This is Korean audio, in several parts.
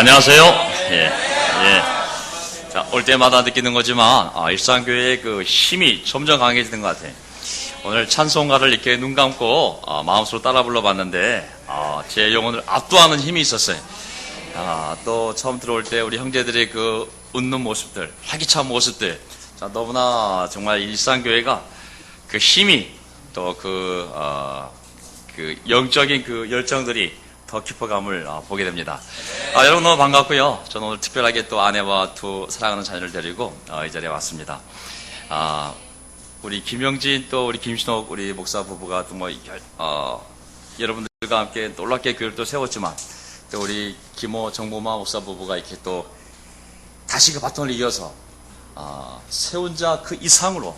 안녕하세요. 예. 자, 올 때마다 느끼는 거지만, 일산교회의 그 힘이 점점 강해지는 것 같아요. 오늘 찬송가를 이렇게 눈 감고, 마음속으로 따라 불러봤는데, 제 영혼을 압도하는 힘이 있었어요. 또 처음 들어올 때 우리 형제들의 그 웃는 모습들, 활기찬 모습들, 자, 너무나 정말 일산교회가 그 힘이 또 그 영적인 그 열정들이 더 깊어감을 보게 됩니다. 여러분 너무 반갑고요. 저는 오늘 특별하게 또 아내와 두 사랑하는 자녀를 데리고 이 자리에 왔습니다. 우리 김영진 또 우리 김신옥 우리 목사 부부가 또 여러분들과 함께 놀랍게 교회를 또 세웠지만 또 우리 김호 정보마 목사 부부가 이렇게 또 다시 그 바톤을 이어서 세운 자 그 이상으로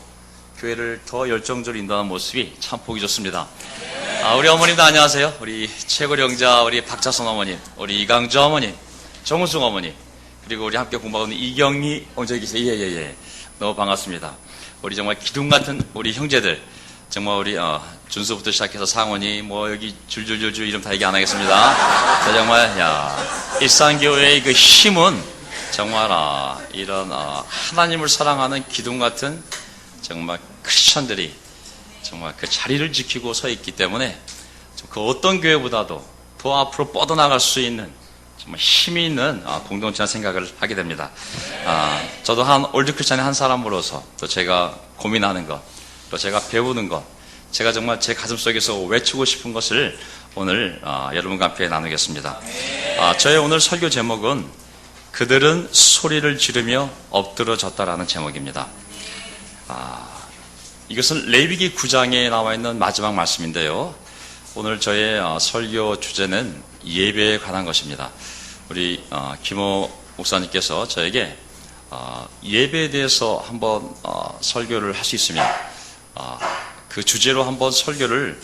교회를 더 열정적으로 인도하는 모습이 참 보기 좋습니다. 우리 어머님도 안녕하세요. 우리 최고 영자 우리 박자선 어머님, 우리 이강주 어머님, 정은숙 어머님, 그리고 우리 함께 공부하고 있는 이경희 저기 계세요. 예. 너무 반갑습니다. 우리 정말 기둥 같은 우리 형제들, 정말 우리 준수부터 시작해서 상원이 여기 줄줄줄줄 이름 다 얘기 안 하겠습니다. 정말 일산교회의 그 힘은 정말 이런 하나님을 사랑하는 기둥 같은 정말 크리스천들이 정말 그 자리를 지키고 서 있기 때문에 그 어떤 교회보다도 더 앞으로 뻗어나갈 수 있는 정말 힘이 있는 공동체라는 생각을 하게 됩니다. 저도 한 올드 크리스찬의 한 사람으로서 또 제가 고민하는 것, 또 제가 배우는 것, 제가 정말 제 가슴속에서 외치고 싶은 것을 오늘 여러분과 함께 나누겠습니다. 저의 오늘 설교 제목은 그들은 소리를 지르며 엎드러졌다라는 제목입니다. 이것은 레위기 9장에 나와 있는 마지막 말씀인데요. 오늘 저의 설교 주제는 예배에 관한 것입니다. 우리 김호 목사님께서 저에게 예배에 대해서 한번 설교를 할 수 있으면 그 주제로 한번 설교를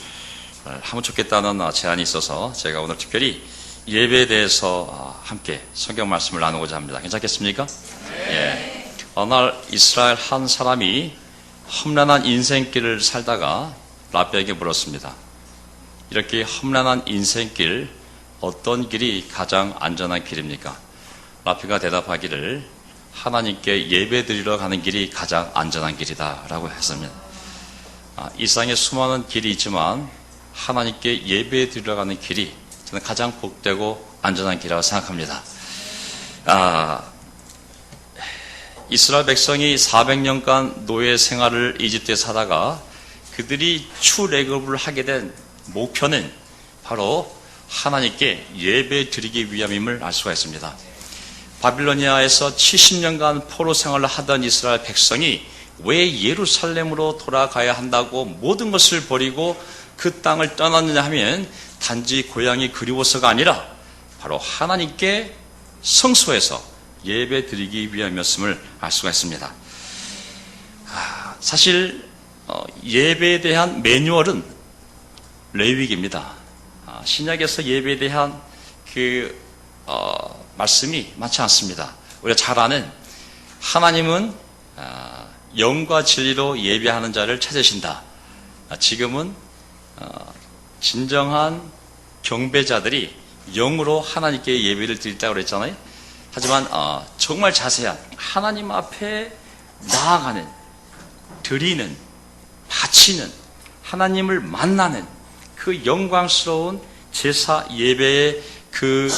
하면 좋겠다는 제안이 있어서 제가 오늘 특별히 예배에 대해서 함께 성경 말씀을 나누고자 합니다. 괜찮겠습니까? 예. 어느 날 이스라엘 한 사람이 험난한 인생길을 살다가 라비에게 물었습니다. 이렇게 험난한 인생길 어떤 길이 가장 안전한 길입니까? 라비가 대답하기를 하나님께 예배드리러 가는 길이 가장 안전한 길이다 라고 했습니다. 이 세상에 수많은 길이 있지만 하나님께 예배드리러 가는 길이 저는 가장 복되고 안전한 길이라고 생각합니다. 이스라엘 백성이 400년간 노예 생활을 이집트에 사다가 그들이 출애굽을 하게 된 목표는 바로 하나님께 예배 드리기 위함임을 알 수가 있습니다. 바빌로니아에서 70년간 포로 생활을 하던 이스라엘 백성이 왜 예루살렘으로 돌아가야 한다고 모든 것을 버리고 그 땅을 떠났느냐 하면 단지 고향이 그리워서가 아니라 바로 하나님께 성소에서 예배 드리기 위함이었음을 알 수가 있습니다. 사실 예배에 대한 매뉴얼은 레위기입니다. 신약에서 예배에 대한 말씀이 많지 않습니다. 우리가 잘 아는 하나님은 영과 진리로 예배하는 자를 찾으신다. 지금은 진정한 경배자들이 영으로 하나님께 예배를 드린다고 그랬잖아요. 하지만 정말 자세한 하나님 앞에 나아가는, 드리는, 바치는, 하나님을 만나는 그 영광스러운 제사 예배의 그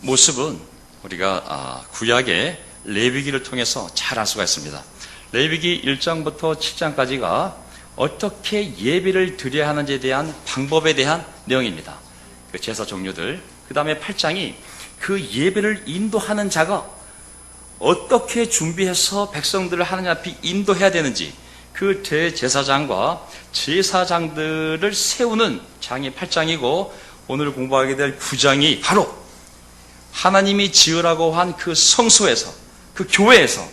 모습은 우리가 구약의 레위기를 통해서 잘 알 수가 있습니다. 레위기 1장부터 7장까지가 어떻게 예배를 드려야 하는지에 대한 방법에 대한 내용입니다. 그 제사 종류들. 그 다음에 8장이 그 예배를 인도하는 자가 어떻게 준비해서 백성들을 하나님 앞에 인도해야 되는지 그 대제사장과 제사장들을 세우는 장이 8장이고 오늘 공부하게 될 9장이 바로 하나님이 지으라고 한 그 성소에서 그 교회에서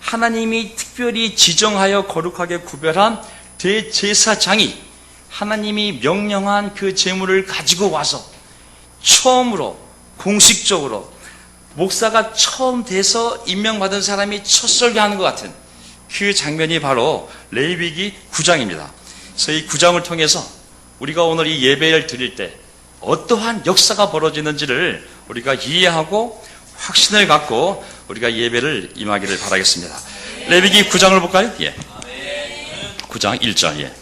하나님이 특별히 지정하여 거룩하게 구별한 대제사장이 하나님이 명령한 그 제물을 가지고 와서 처음으로 공식적으로 목사가 처음 돼서 임명받은 사람이 첫 설교하는 것 같은 그 장면이 바로 레위기 9장입니다. 그래서 이 9장을 통해서 우리가 오늘 이 예배를 드릴 때 어떠한 역사가 벌어지는지를 우리가 이해하고 확신을 갖고 우리가 예배를 임하기를 바라겠습니다. 레위기 9장을 볼까요? 예. 9장 1절. 예.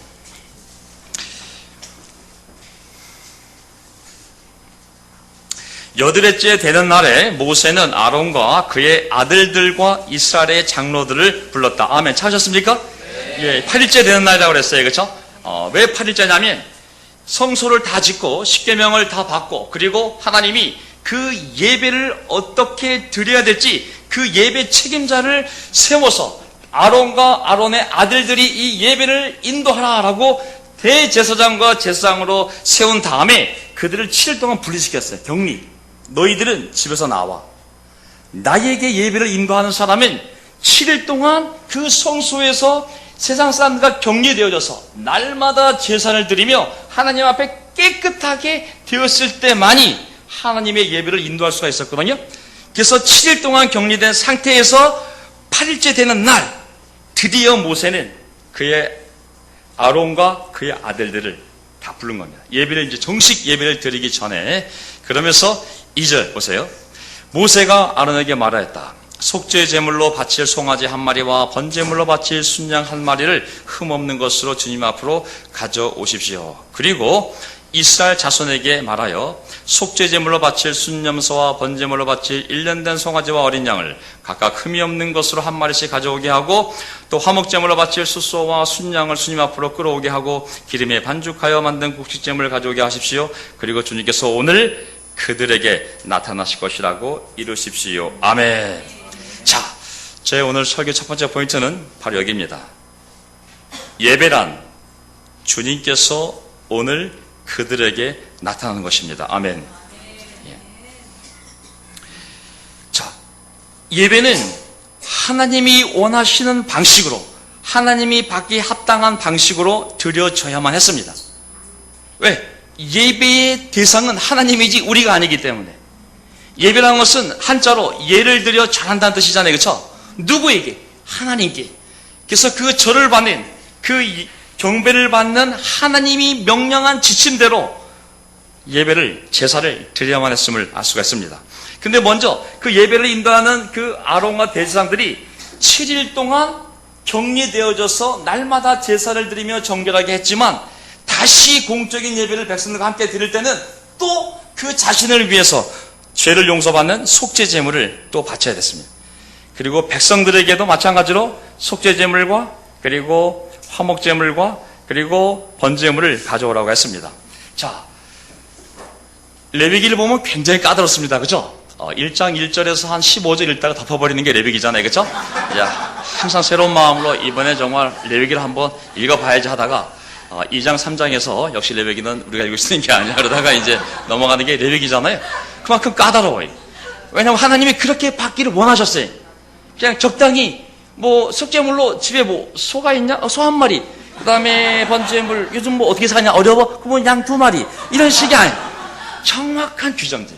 여드레째 되는 날에 모세는 아론과 그의 아들들과 이스라엘의 장로들을 불렀다. 아멘. 찾으셨습니까? 예, 8일째 되는 날이라고 그랬어요. 그렇죠? 왜 8일째냐면 성소를 다 짓고 십계명을 다 받고 그리고 하나님이 그 예배를 어떻게 드려야 될지 그 예배 책임자를 세워서 아론과 아론의 아들들이 이 예배를 인도하라라고 대제사장과 제사장으로 세운 다음에 그들을 7일 동안 분리시켰어요. 격리. 너희들은 집에서 나와. 나에게 예배를 인도하는 사람은 7일 동안 그 성소에서 세상 사람들과 격리되어져서 날마다 제사를 드리며 하나님 앞에 깨끗하게 되었을 때만이 하나님의 예배를 인도할 수가 있었거든요. 그래서 7일 동안 격리된 상태에서 8일째 되는 날 드디어 모세는 그의 아론과 그의 아들들을 다 부른 겁니다. 예배를 이제 정식 예배를 드리기 전에. 그러면서 2절 보세요. 모세가 아론에게 말하였다. 속죄 제물로 바칠 송아지 한 마리와 번제물로 바칠 순양 한 마리를 흠없는 것으로 주님 앞으로 가져오십시오. 그리고 이스라엘 자손에게 말하여 속죄 제물로 바칠 순염소와 번제물로 바칠 1년 된 송아지와 어린 양을 각각 흠이 없는 것으로 한 마리씩 가져오게 하고 또 화목 제물로 바칠 숫소와 순양을 주님 앞으로 끌어오게 하고 기름에 반죽하여 만든 곡식 제물을 가져오게 하십시오. 그리고 주님께서 오늘 그들에게 나타나실 것이라고 이루십시오. 아멘. 자, 제 오늘 설교 첫 번째 포인트는 바로 여기입니다. 예배란 주님께서 오늘 그들에게 나타나는 것입니다. 아멘. 예. 자, 예배는 하나님이 원하시는 방식으로, 하나님이 받기 합당한 방식으로 드려져야만 했습니다. 왜? 예배의 대상은 하나님이지 우리가 아니기 때문에. 예배라는 것은 한자로 예를 들여 잘한다는 뜻이잖아요. 그렇죠? 누구에게? 하나님께. 그래서 그 절을 받는, 그 경배를 받는 하나님이 명령한 지침대로 예배를, 제사를 드려야만 했음을 알 수가 있습니다. 근데 먼저 그 예배를 인도하는 그 아론과 대제사장들이 7일 동안 격리되어져서 날마다 제사를 드리며 정결하게 했지만 다시 공적인 예배를 백성들과 함께 드릴 때는 또 그 자신을 위해서 죄를 용서받는 속죄 제물을 또 바쳐야 됐습니다. 그리고 백성들에게도 마찬가지로 속죄 제물과 그리고 화목 제물과 그리고 번제물을 가져오라고 했습니다. 자, 레위기를 보면 굉장히 까다롭습니다. 그죠? 1장 1절에서 한 15절 읽다가 덮어버리는 게 레위기잖아요. 그죠? 야, 항상 새로운 마음으로 이번에 정말 레위기를 한번 읽어봐야지 하다가 2장 3장에서 역시 레위기는 우리가 읽을 수 있는 게 아니야. 그러다가 이제 넘어가는 게 레위기잖아요. 그만큼 까다로워요. 왜냐하면 하나님이 그렇게 받기를 원하셨어요. 그냥 적당히 뭐 속죄물로 집에 뭐 소가 있냐? 소 한 마리. 그 다음에 번제물 요즘 뭐 어떻게 사냐? 어려워? 그러면 양 2마리. 이런 식이 아니에요. 정확한 규정들.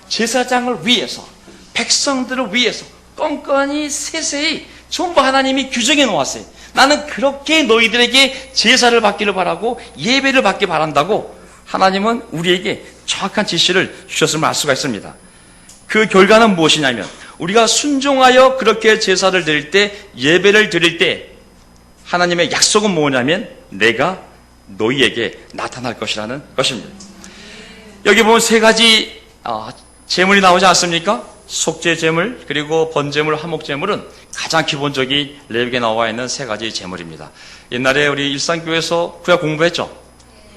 제사장을 위해서, 백성들을 위해서 껌껌이 세세히 전부 하나님이 규정해 놓았어요. 나는 그렇게 너희들에게 제사를 받기를 바라고 예배를 받기 바란다고 하나님은 우리에게 정확한 지시를 주셨음을 알 수가 있습니다. 그 결과는 무엇이냐면 우리가 순종하여 그렇게 제사를 드릴 때, 예배를 드릴 때 하나님의 약속은 뭐냐면 내가 너희에게 나타날 것이라는 것입니다. 여기 보면 3가지 제물이 나오지 않습니까? 속죄 제물, 그리고 번제물, 화목 제물은 가장 기본적인 레위기에 나와 있는 3가지 제물입니다. 옛날에 우리 일산교회에서 구약 공부했죠?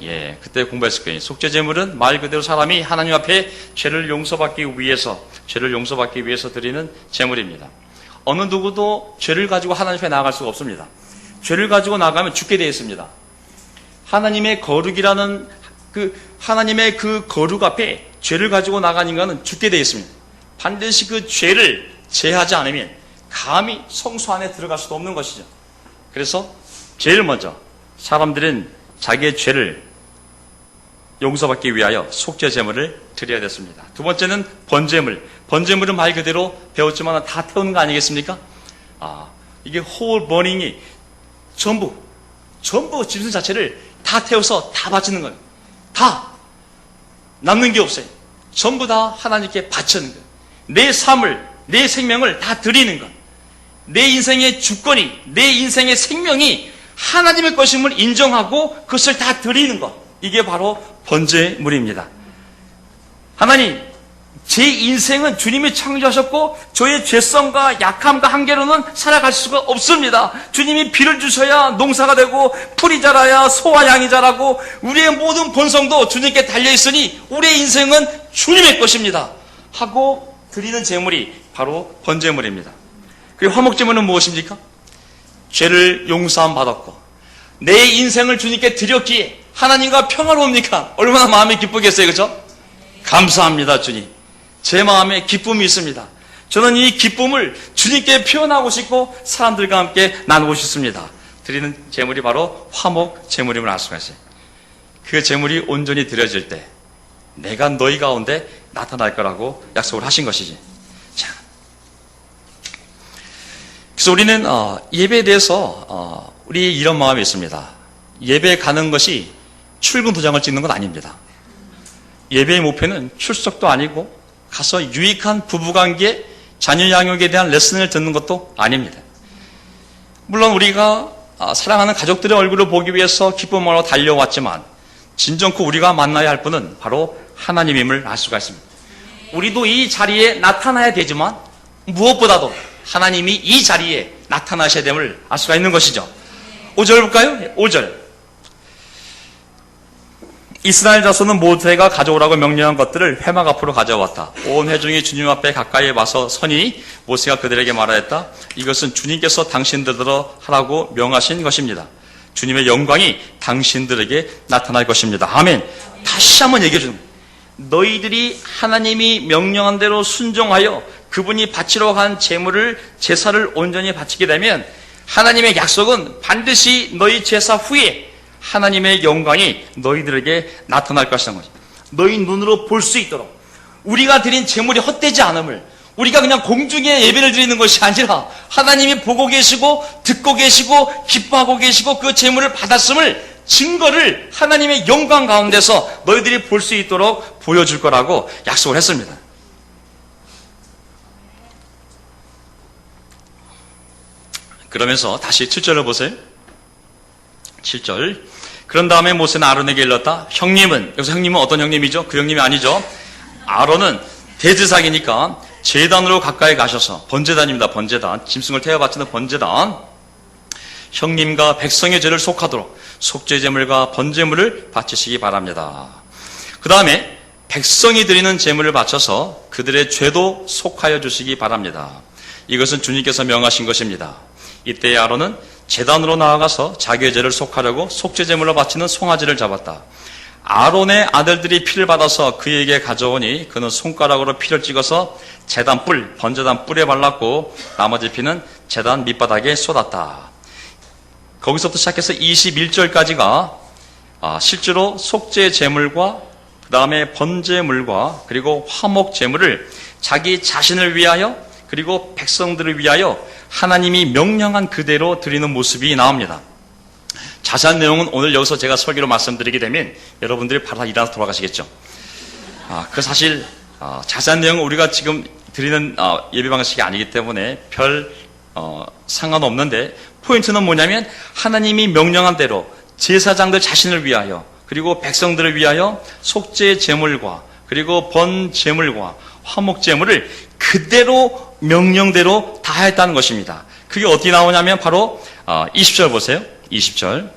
예, 그때 공부했을 거예요. 속죄 제물은 말 그대로 사람이 하나님 앞에 죄를 용서받기 위해서 드리는 제물입니다. 어느 누구도 죄를 가지고 하나님 앞에 나아갈 수가 없습니다. 죄를 가지고 나가면 죽게 되어 있습니다. 하나님의 거룩이라는 하나님의 그 거룩 앞에 죄를 가지고 나간 인간은 죽게 되어 있습니다. 반드시 그 죄를 제하지 않으면 감히 성소 안에 들어갈 수도 없는 것이죠. 그래서 제일 먼저 사람들은 자기의 죄를 용서받기 위하여 속죄 제물을 드려야 됐습니다. 두 번째는 번제물. 번제물은 말 그대로 배웠지만 다 태우는 거 아니겠습니까? 이게 whole burning이 전부 짐승 자체를 다 태워서 다 바치는 거예요. 다 남는 게 없어요. 전부 다 하나님께 바치는 것. 내 삶을, 내 생명을 다 드리는 것. 내 인생의 주권이, 내 인생의 생명이 하나님의 것임을 인정하고 그것을 다 드리는 것. 이게 바로 번제물입니다. 하나님, 제 인생은 주님이 창조하셨고 저의 죄성과 약함과 한계로는 살아갈 수가 없습니다. 주님이 비를 주셔야 농사가 되고 풀이 자라야 소와 양이 자라고 우리의 모든 본성도 주님께 달려있으니 우리의 인생은 주님의 것입니다 하고 드리는 제물이 바로 번제물입니다. 그리고 화목제물은 무엇입니까? 죄를 용서함 받았고 내 인생을 주님께 드렸기에 하나님과 평화로웁니까? 얼마나 마음이 기쁘겠어요, 그렇죠? 감사합니다, 주님. 제 마음에 기쁨이 있습니다. 저는 이 기쁨을 주님께 표현하고 싶고 사람들과 함께 나누고 싶습니다. 드리는 제물이 바로 화목 제물임을 알 수가 있어요. 그 제물이 온전히 드려질 때 내가 너희 가운데 나타날 거라고 약속을 하신 것이지. 자, 그래서 우리는 예배에 대해서 우리 이런 마음이 있습니다. 예배에 가는 것이 출근 도장을 찍는 건 아닙니다. 예배의 목표는 출석도 아니고 가서 유익한 부부관계, 자녀 양육에 대한 레슨을 듣는 것도 아닙니다. 물론 우리가 사랑하는 가족들의 얼굴을 보기 위해서 기쁨으로 달려왔지만 진정코 우리가 만나야 할 분은 바로 하나님임을 알 수가 있습니다. 우리도 이 자리에 나타나야 되지만 무엇보다도 하나님이 이 자리에 나타나셔야 됨을 알 수가 있는 것이죠. 5절 볼까요? 5절. 이스라엘 자손은 모세가 가져오라고 명령한 것들을 회막 앞으로 가져왔다. 온 회중이 주님 앞에 가까이 와서 서니 모세가 그들에게 말하였다. 이것은 주님께서 당신들로 하라고 명하신 것입니다. 주님의 영광이 당신들에게 나타날 것입니다. 아멘. 다시 한번 얘기해 주는 거예요. 너희들이 하나님이 명령한 대로 순종하여 그분이 바치러 간 제물을, 제사를 온전히 바치게 되면 하나님의 약속은 반드시 너희 제사 후에 하나님의 영광이 너희들에게 나타날 것이라는 거죠. 너희 눈으로 볼 수 있도록 우리가 드린 제물이 헛되지 않음을, 우리가 그냥 공중에 예배를 드리는 것이 아니라 하나님이 보고 계시고 듣고 계시고 기뻐하고 계시고 그 제물을 받았음을 증거를 하나님의 영광 가운데서 너희들이 볼 수 있도록 보여줄 거라고 약속을 했습니다. 그러면서 다시 7절을 보세요. 7절. 그런 다음에 모세는 아론에게 일렀다. 형님은, 여기서 형님은 어떤 형님이죠? 그 형님이 아니죠. 아론은 대제사장이니까 제단으로 가까이 가셔서, 번제단입니다. 번제단. 짐승을 태워 바치는 번제단. 형님과 백성의 죄를 속하도록 속죄제물과 번제물을 바치시기 바랍니다. 그 다음에 백성이 드리는 제물을 바쳐서 그들의 죄도 속하여 주시기 바랍니다. 이것은 주님께서 명하신 것입니다. 이때 아론은 제단으로 나아가서 자기의 죄를 속하려고 속죄제물로 바치는 송아지를 잡았다. 아론의 아들들이 피를 받아서 그에게 가져오니 그는 손가락으로 피를 찍어서 제단 뿔, 번제단 뿔에 발랐고 나머지 피는 제단 밑바닥에 쏟았다. 거기서부터 시작해서 21절까지가 실제로 속죄제물과 그 다음에 번제물과 그리고 화목제물을 자기 자신을 위하여 그리고 백성들을 위하여 하나님이 명령한 그대로 드리는 모습이 나옵니다. 자세한 내용은 오늘 여기서 제가 설교로 말씀드리게 되면 여러분들이 바로 일어나서 돌아가시겠죠. 그 사실 자세한 내용은 우리가 지금 드리는 예배 방식이 아니기 때문에 별 상관없는데 포인트는 뭐냐면 하나님이 명령한 대로 제사장들 자신을 위하여 그리고 백성들을 위하여 속죄 제물과 그리고 번제물과 화목제물을 그대로 명령대로 다 했다는 것입니다. 그게 어디 나오냐면 바로 20절 보세요. 20절.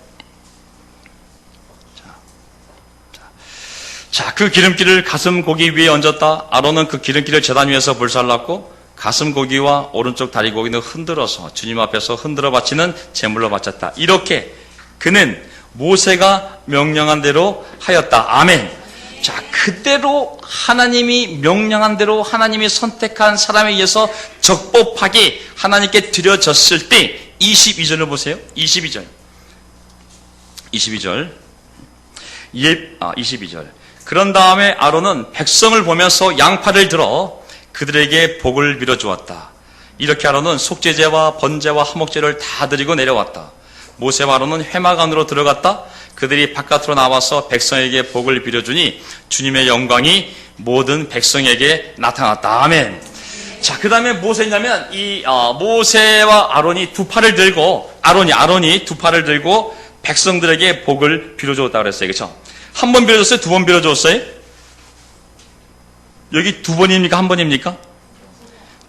자, 그 기름기를 가슴 고기 위에 얹었다. 아론은 그 기름기를 제단 위에서 불살랐고 가슴 고기와 오른쪽 다리 고기는 흔들어서 주님 앞에서 흔들어 바치는 제물로 바쳤다. 이렇게 그는 모세가 명령한 대로 하였다. 아멘. 자, 그대로 하나님이 명령한 대로 하나님이 선택한 사람에 의해서 적법하게 하나님께 드려졌을 때 22절을 보세요. 22절. 22절. 22절. 그런 다음에 아론은 백성을 보면서 양팔을 들어 그들에게 복을 빌어주었다. 이렇게 아론은 속죄제와 번제와 화목제를 다 드리고 내려왔다. 모세와 아론은 회막 안으로 들어갔다. 그들이 바깥으로 나와서 백성에게 복을 빌어주니 주님의 영광이 모든 백성에게 나타났다. 아멘. 자, 그 다음에 무엇을 했냐면, 모세와 아론이 두 팔을 들고, 아론이 두 팔을 들고 백성들에게 복을 빌어주었다고 그랬어요. 그렇죠? 한 번 빌어줬어요? 두 번 빌어줬어요? 여기 두 번입니까? 한 번입니까?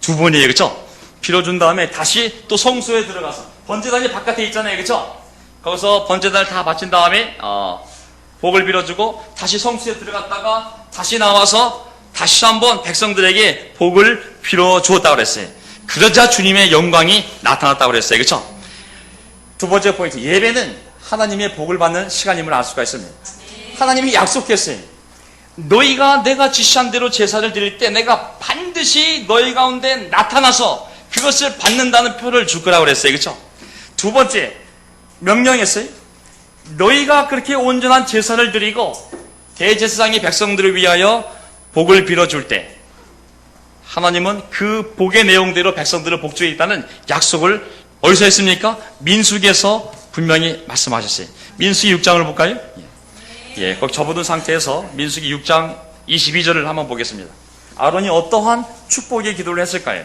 두 번이에요. 그렇죠? 빌어준 다음에 다시 또 성소에 들어가서, 번제단이 바깥에 있잖아요. 그렇죠? 거기서 번제단을 다 바친 다음에, 복을 빌어주고 다시 성소에 들어갔다가 다시 나와서 다시 한번 백성들에게 복을 빌어주었다고 그랬어요. 그러자 주님의 영광이 나타났다고 그랬어요. 그렇죠? 두 번째 포인트, 예배는 하나님의 복을 받는 시간임을 알 수가 있습니다. 하나님이 약속했어요. 너희가 내가 지시한 대로 제사를 드릴 때 내가 반드시 너희 가운데 나타나서 그것을 받는다는 표를 줄 거라고 그랬어요. 그렇죠? 두 번째, 명령했어요. 너희가 그렇게 온전한 제사를 드리고 대제사장이 백성들을 위하여 복을 빌어줄 때 하나님은 그 복의 내용대로 백성들을 복주에 있다는 약속을 어디서 했습니까? 민수기에서 분명히 말씀하셨어요. 민수기 6장을 볼까요? 예, 꼭 접어둔 상태에서 민수기 6장 22절을 한번 보겠습니다. 아론이 어떠한 축복의 기도를 했을까요?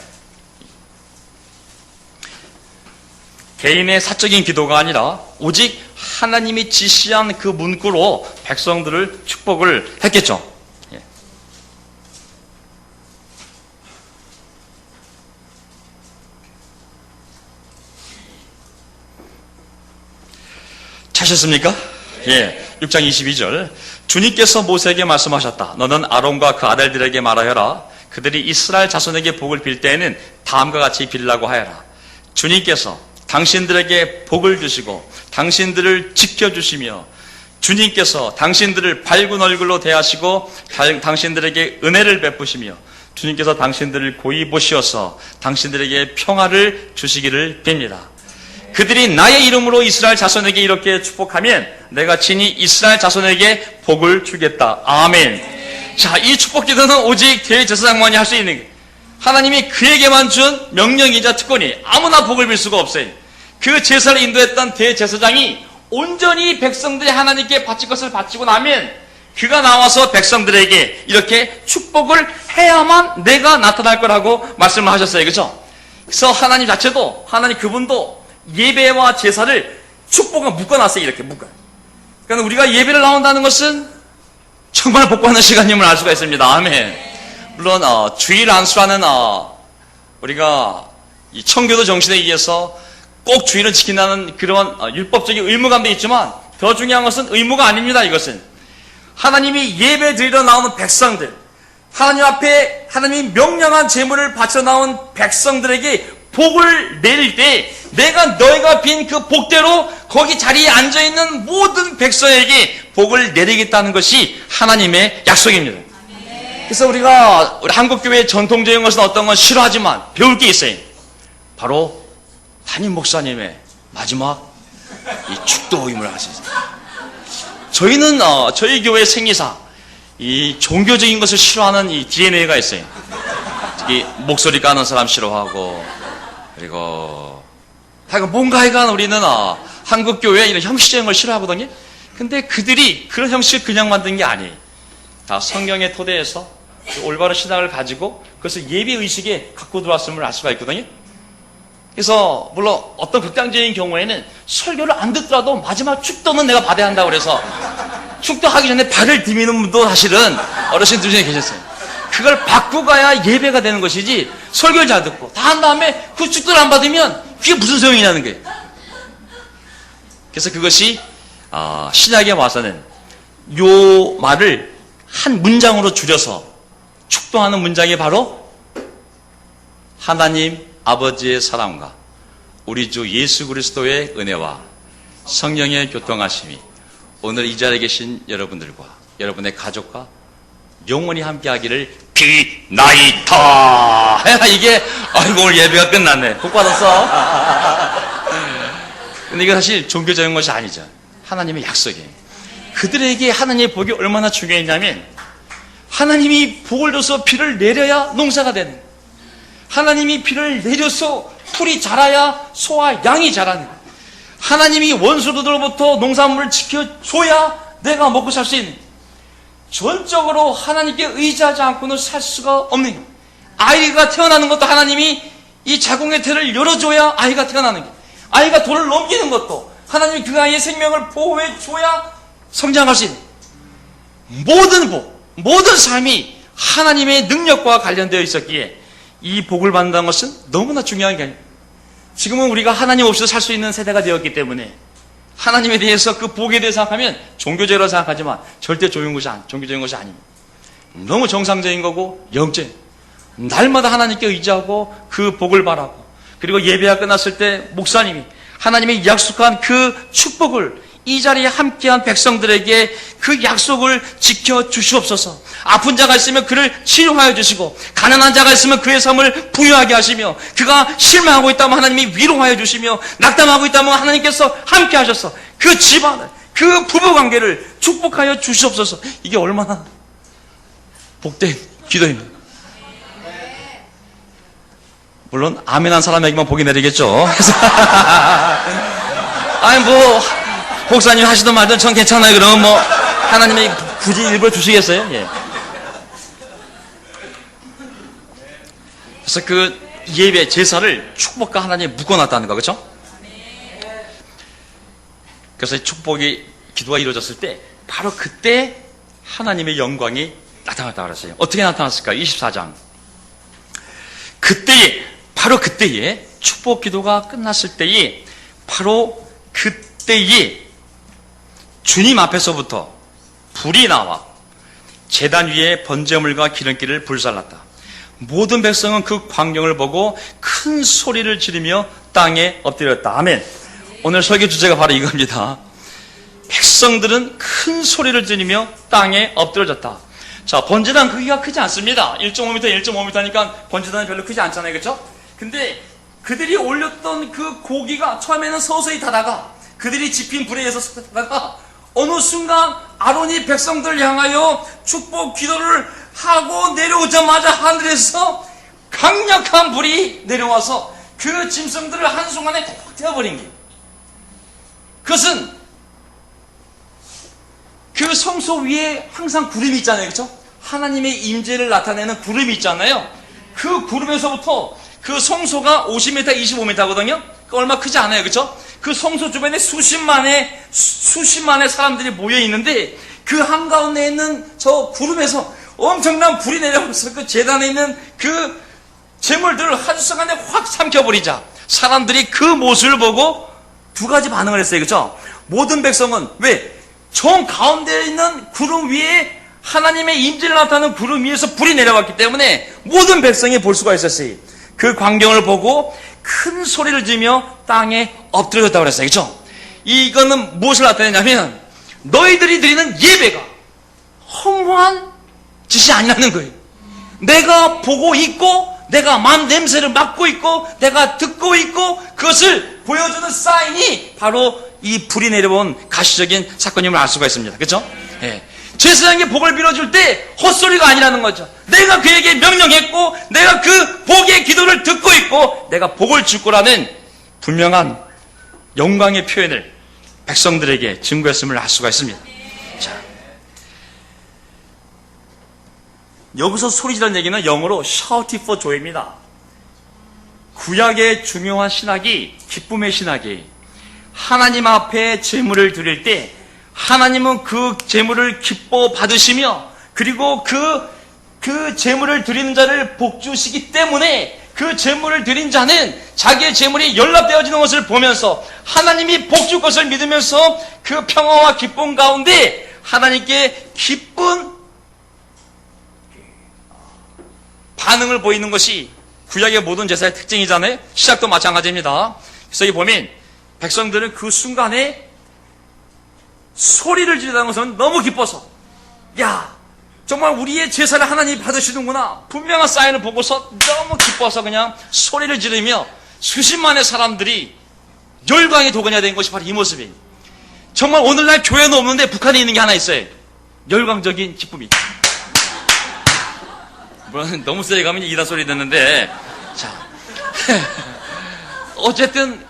개인의 사적인 기도가 아니라 오직 하나님이 지시한 그 문구로 백성들을 축복을 했겠죠. 예. 찾으셨습니까? 예. 6장 22절. 주님께서 모세에게 말씀하셨다. 너는 아론과 그 아들들에게 말하여라. 그들이 이스라엘 자손에게 복을 빌 때에는 다음과 같이 빌라고 하여라. 주님께서 당신들에게 복을 주시고 당신들을 지켜주시며 주님께서 당신들을 밝은 얼굴로 대하시고 당신들에게 은혜를 베푸시며 주님께서 당신들을 고이 보시어서 당신들에게 평화를 주시기를 빕니다. 그들이 나의 이름으로 이스라엘 자손에게 이렇게 축복하면 내가 친히 이스라엘 자손에게 복을 주겠다. 아멘. 자, 이 축복 기도는 오직 대제사장만이 할 수 있는 거예요. 하나님이 그에게만 준 명령이자 특권이 아무나 복을 빌 수가 없어요. 그 제사를 인도했던 대제사장이 온전히 백성들이 하나님께 바칠 것을 바치고 나면 그가 나와서 백성들에게 이렇게 축복을 해야만 내가 나타날 거라고 말씀을 하셨어요. 그렇죠? 그래서 하나님 자체도, 하나님 그분도 예배와 제사를 축복을 묶어놨어요. 이렇게 묶어요. 그러니까 우리가 예배를 나온다는 것은 정말 복받는 시간임을 알 수가 있습니다. 아멘. 물론 주일 안수라는 우리가 이 청교도 정신에 의해서 꼭 주일을 지킨다는 그런 율법적인 의무감도 있지만 더 중요한 것은 의무가 아닙니다. 이것은 하나님이 예배 드리러 나오는 백성들, 하나님 앞에 하나님이 명령한 제물을 바쳐 나온 백성들에게 복을 내릴 때 내가 너희가 빈 그 복대로 거기 자리에 앉아있는 모든 백성에게 복을 내리겠다는 것이 하나님의 약속입니다. 그래서 우리 한국교회의 전통적인 것은 어떤 건 싫어하지만 배울 게 있어요. 바로 담임 목사님의 마지막 이 축도임을 하시죠. 저희는 저희 교회 생리사 이 종교적인 것을 싫어하는 이 DNA가 있어요. 특히 목소리 까는 사람 싫어하고 그리고 하여간 뭔가 하여간 우리는 한국 교회 이런 형식적인 걸 싫어하거든요. 근데 그들이 그런 형식을 그냥 만든 게 아니에요. 다 성경의 토대에서 올바른 신앙을 가지고 그것을 예배 의식에 갖고 들어왔음을 알 수가 있거든요. 그래서 물론 어떤 극단적인 경우에는 설교를 안 듣더라도 마지막 축도는 내가 받아야 한다고 그래서 축도하기 전에 발을 디미는 분도 사실은 어르신들 중에 계셨어요. 그걸 받고 가야 예배가 되는 것이지 설교를 잘 듣고 다 한 다음에 그 축도를 안 받으면 그게 무슨 소용이냐는 거예요. 그래서 그것이 신약에 와서는 요 말을 한 문장으로 줄여서 축도하는 문장이 바로 하나님 아버지의 사랑과 우리 주 예수 그리스도의 은혜와 성령의 교통하심이 오늘 이 자리에 계신 여러분들과 여러분의 가족과 영원히 함께하기를 비나이다. 이게 아이고 오늘 예배가 끝났네. 복 받았어. 근데 이게 사실 종교적인 것이 아니죠. 하나님의 약속이에요. 그들에게 하나님의 복이 얼마나 중요했냐면 하나님이 복을 줘서 비를 내려야 농사가 되는 거예요. 하나님이 비를 내려서 풀이 자라야 소와 양이 자라는 거예요. 하나님이 원수들로부터 농산물을 지켜줘야 내가 먹고 살 수 있는, 전적으로 하나님께 의지하지 않고는 살 수가 없는 거예요. 아이가 태어나는 것도 하나님이 이 자궁의 태를 열어줘야 아이가 태어나는 거예요. 아이가 돌을 넘기는 것도 하나님이 그 아이의 생명을 보호해줘야 성장할 수 있는, 모든 복, 모든 삶이 하나님의 능력과 관련되어 있었기에 이 복을 받는다는 것은 너무나 중요한 게 아니에요. 지금은 우리가 하나님 없이도 살 수 있는 세대가 되었기 때문에 하나님에 대해서 그 복에 대해서 생각하면 종교적으로 생각하지만 절대 종교적인 것이 아닙니다. 너무 정상적인 거고 영적인, 날마다 하나님께 의지하고 그 복을 바라고, 그리고 예배가 끝났을 때 목사님이 하나님이 약속한 그 축복을 이 자리에 함께한 백성들에게 그 약속을 지켜주시옵소서. 아픈 자가 있으면 그를 치료하여 주시고, 가난한 자가 있으면 그의 삶을 부유하게 하시며, 그가 실망하고 있다면 하나님이 위로하여 주시며, 낙담하고 있다면 하나님께서 함께 하셔서 그 집안을, 그 부부관계를 축복하여 주시옵소서. 이게 얼마나 복된 기도입니다. 물론 아멘한 사람에게만 복이 내리겠죠. 아니 목사님 하시던 말든 전 괜찮아요. 그러면 하나님이 굳이 일부러 주시겠어요? 예. 그래서 그 예배 제사를 축복과 하나님이 묶어놨다는 거, 그렇죠? 그래서 축복이 기도가 이루어졌을 때 바로 그때 하나님의 영광이 나타났다고 그랬어요. 어떻게 나타났을까? 24장. 그때에, 바로 그때에 축복 기도가 끝났을 때에, 바로 그때에 주님 앞에서부터 불이 나와 제단 위에 번제물과 기름기를 불살랐다. 모든 백성은 그 광경을 보고 큰 소리를 지르며 땅에 엎드렸다. 아멘. 오늘 설교 주제가 바로 이겁니다. 백성들은 큰 소리를 지르며 땅에 엎드려졌다. 자, 번제단 크기가 크지 않습니다. 1.5m, 1.5m니까 번제단은 별로 크지 않잖아요. 그렇죠? 근데 그들이 올렸던 그 고기가 처음에는 서서히 타다가, 그들이 지핀 불에 의해서 타다가 어느 순간 아론이 백성들을 향하여 축복 기도를 하고 내려오자마자 하늘에서 강력한 불이 내려와서 그 짐승들을 한순간에 확 태워버린 거예요. 그것은 그 성소 위에 항상 구름이 있잖아요. 그렇죠? 하나님의 임재를 나타내는 구름이 있잖아요. 그 구름에서부터 그 성소가 50m, 25m거든요. 얼마 크지 않아요. 그렇죠? 그 성소 주변에 수십만의 사람들이 모여 있는데, 그 한가운데 있는 저 구름에서 엄청난 불이 내려와서 그 제단에 있는 그 제물들을 한순간에 확 삼켜버리자, 사람들이 그 모습을 보고 두 가지 반응을 했어요. 그렇죠? 모든 백성은 왜? 정 가운데에 있는 구름 위에 하나님의 임재를 나타내는 구름 위에서 불이 내려왔기 때문에 모든 백성이 볼 수가 있었어요. 그 광경을 보고 큰 소리를 지르며 땅에 엎드려졌다고 그랬어요. 그렇죠? 이거는 무엇을 나타내냐면 너희들이 드리는 예배가 허무한 짓이 아니라는 거예요. 내가 보고 있고, 내가 마음 냄새를 맡고 있고, 내가 듣고 있고, 그것을 보여주는 사인이 바로 이 불이 내려온 가시적인 사건임을 알 수가 있습니다. 그렇죠? 예. 제사장에게 복을 빌어줄 때 헛소리가 아니라는 거죠. 내가 그에게 명령했고, 내가 그 복의 기도를 듣고 있고, 내가 복을 줄 거라는 분명한 영광의 표현을 백성들에게 증거했음을 알 수가 있습니다. 자, 여기서 소리지라는 얘기는 영어로 shout for joy입니다. 구약의 중요한 신학이 기쁨의 신학이에요. 하나님 앞에 제물을 드릴 때 하나님은 그 제물을 기뻐 받으시며, 그리고 그 제물을 드리는 자를 복주시기 때문에 그 제물을 드린 자는 자기의 제물이 연락되어지는 것을 보면서 하나님이 복줄 것을 믿으면서 그 평화와 기쁨 가운데 하나님께 기쁜 반응을 보이는 것이 구약의 모든 제사의 특징이잖아요. 시작도 마찬가지입니다. 그래서 여기 보면 백성들은 그 순간에 소리를 지르다는 것은 너무 기뻐서, 야, 정말 우리의 제사를 하나님이 받으시는구나, 분명한 사인을 보고서 너무 기뻐서 그냥 소리를 지르며 수십만의 사람들이 열광의 도가니가 된 것이 바로 이 모습이에요. 정말 오늘날 교회는 없는데 북한에 있는 게 하나 있어요. 열광적인 기쁨이. 물론 너무 세게 가면 이다 소리 듣는데, 자, 어쨌든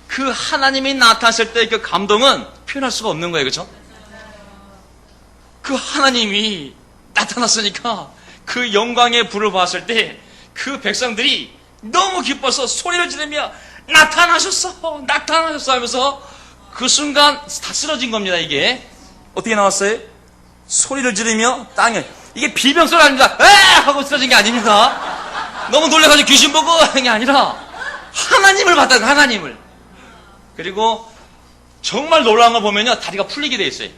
그 하나님이 나타났을 때 그 감동은 표현할 수가 없는 거예요. 그렇죠? 그 하나님이 나타났으니까 그 영광의 불을 봤을 때 그 백성들이 너무 기뻐서 소리를 지르며 나타나셨어, 나타나셨어 하면서 그 순간 다 쓰러진 겁니다. 이게 어떻게 나왔어요? 소리를 지르며 땅에, 이게 비명소리 아닙니다. 에 하고 쓰러진 게 아닙니다. 너무 놀라가지고 귀신 보고 하는 게 아니라 하나님을 봤다는, 하나님을. 그리고 정말 놀라운 걸 보면요, 다리가 풀리게 돼 있어요.